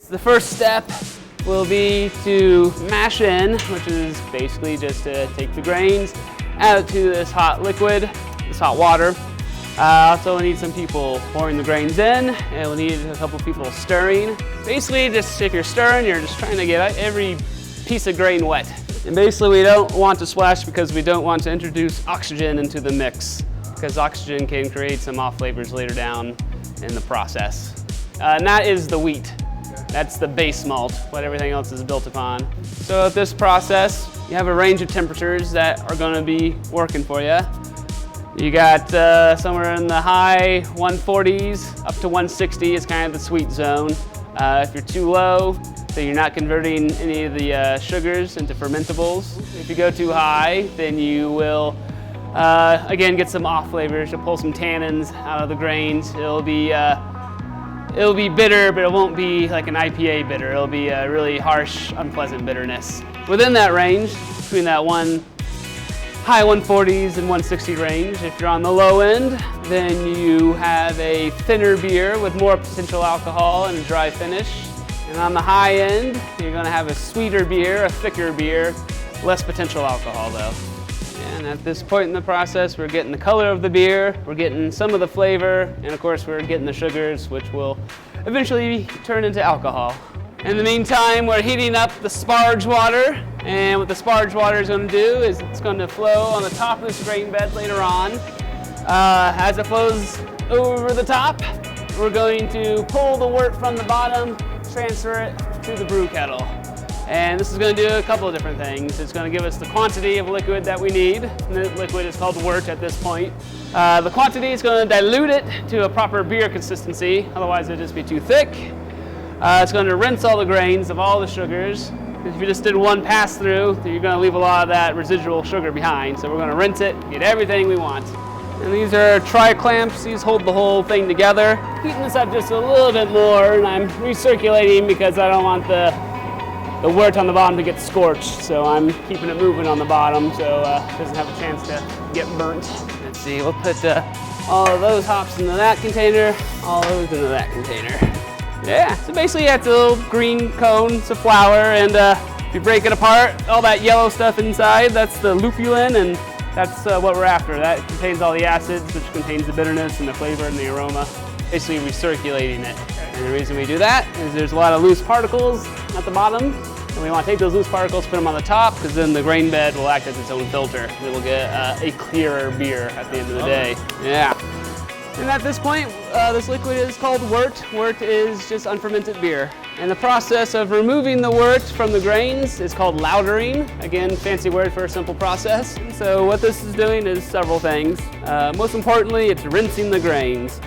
The first step will be to mash in, which is basically just to take the grains, add it to this hot liquid, this hot water. Also, we need some people pouring the grains in, and we'll need a couple people stirring. Basically, just if you're stirring, you're just trying to get every piece of grain wet. And basically, we don't want to splash because we don't want to introduce oxygen into the mix, because oxygen can create some off flavors later down in the process. And that is the wheat. That's the base malt, what everything else is built upon. So at this process, you have a range of temperatures that are going to be working for you. You got somewhere in the high 140s up to 160 is kind of the sweet zone. If you're too low, then you're not converting any of the sugars into fermentables. If you go too high, then you will again get some off flavors. You'll pull some tannins out of the grains. It'll be bitter, but it won't be like an IPA bitter. It'll be a really harsh, unpleasant bitterness. Within that range, between that high 140s and 160 range, if you're on the low end, then you have a thinner beer with more potential alcohol and a dry finish. And on the high end, you're going to have a sweeter beer, a thicker beer, less potential alcohol though. And at this point in the process, we're getting the color of the beer, we're getting some of the flavor, and of course we're getting the sugars, which will eventually turn into alcohol. In the meantime, we're heating up the sparge water, and what the sparge water is going to do is it's going to flow on the top of this grain bed later on. As it flows over the top, we're going to pull the wort from the bottom, transfer it to the brew kettle. And this is going to do a couple of different things. It's going to give us the quantity of liquid that we need. And the liquid is called wort at this point. The quantity is going to dilute it to a proper beer consistency, otherwise it'll just be too thick. It's going to rinse all the grains of all the sugars. If you just did one pass through, you're going to leave a lot of that residual sugar behind. So we're going to rinse it, get everything we want. And these are tri-clamps. These hold the whole thing together. Heating this up just a little bit more, and I'm recirculating because I don't want the wort on the bottom to get scorched. So I'm keeping it moving on the bottom so it doesn't have a chance to get burnt. Let's see, we'll put all of those hops into that container, all those into that container. Yeah, so basically that's a little green cone, it's a flour, and if you break it apart, all that yellow stuff inside, that's the lupulin, and that's what we're after. That contains all the acids, which contains the bitterness and the flavor and the aroma, basically recirculating it. And the reason we do that is there's a lot of loose particles at the bottom, and we want to take those loose particles, put them on the top, because then the grain bed will act as its own filter. We will get a clearer beer at the end of the day. Yeah. And at this point, this liquid is called wort. Wort is just unfermented beer. And the process of removing the wort from the grains is called lautering. Again, fancy word for a simple process. So what this is doing is several things. Most importantly, it's rinsing the grains.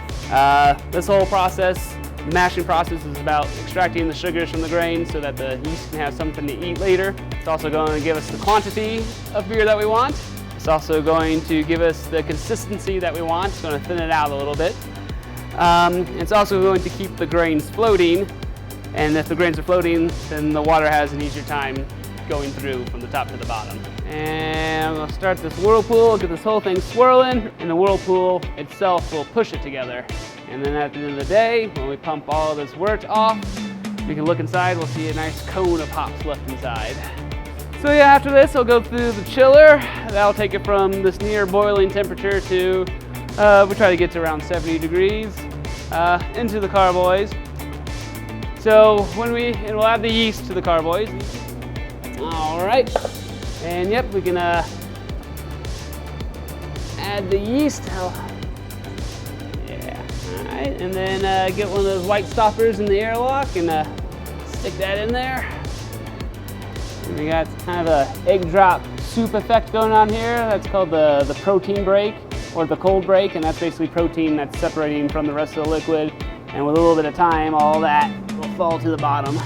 This whole process, mashing process, is about extracting the sugars from the grains so that the yeast can have something to eat later. It's also going to give us the quantity of beer that we want. It's also going to give us the consistency that we want. It's going to thin it out a little bit. It's also going to keep the grains floating. And if the grains are floating, then the water has an easier time going through from the top to the bottom. And we'll start this whirlpool, get this whole thing swirling, and the whirlpool itself will push it together. And then at the end of the day, when we pump all of this wort off, we can look inside, we'll see a nice cone of hops left inside. So yeah, after this, I'll go through the chiller. That'll take it from this near boiling temperature to, we try to get to around 70 degrees, into the carboys. So and we'll add the yeast to the carboys. All right, and yep, we can add the yeast. Yeah, all right, and then get one of those white stoppers in the airlock and stick that in there. We got kind of an egg drop soup effect going on here. That's called the protein break, or the cold break, and that's basically protein that's separating from the rest of the liquid. And with a little bit of time, all that will fall to the bottom.